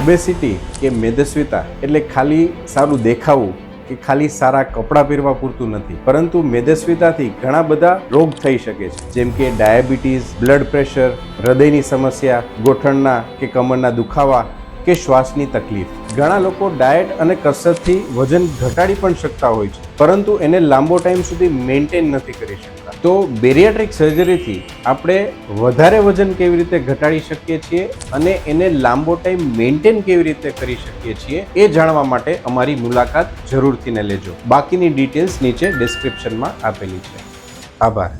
Obesity કે મેદસ્વીતા એટલે ખાલી સારું દેખાવું કે ખાલી સારા કપડાં પહેરવા પૂરતું નથી, પરંતુ મેદસ્વીતાથી ઘણા બધા રોગ થઈ શકે છે, જેમ કે ડાયાબિટીસ, બ્લડ પ્રેશર, હૃદયની સમસ્યા, ગોઠણના કે કમરના દુખાવા કે શ્વાસની તકલીફ. ઘણા લોકો ડાયટ અને કસરતથી વજન ઘટાડી પણ શકતા હોય છે, પરંતુ એને લાંબો ટાઈમ સુધી મેન્ટેન નથી કરી શકતા. તો બેરિયાટ્રિક સર્જરીથી આપણે વધારે વજન કેવી રીતે ઘટાડી શકીએ છીએ અને એને લાંબો ટાઈમ મેન્ટેન કેવી રીતે કરી શકીએ છીએ એ જાણવા માટે અમારી મુલાકાત જરૂરથી લેજો. બાકીની ડિટેલ્સ નીચે ડિસ્ક્રિપ્શનમાં આપેલી છે. આભાર.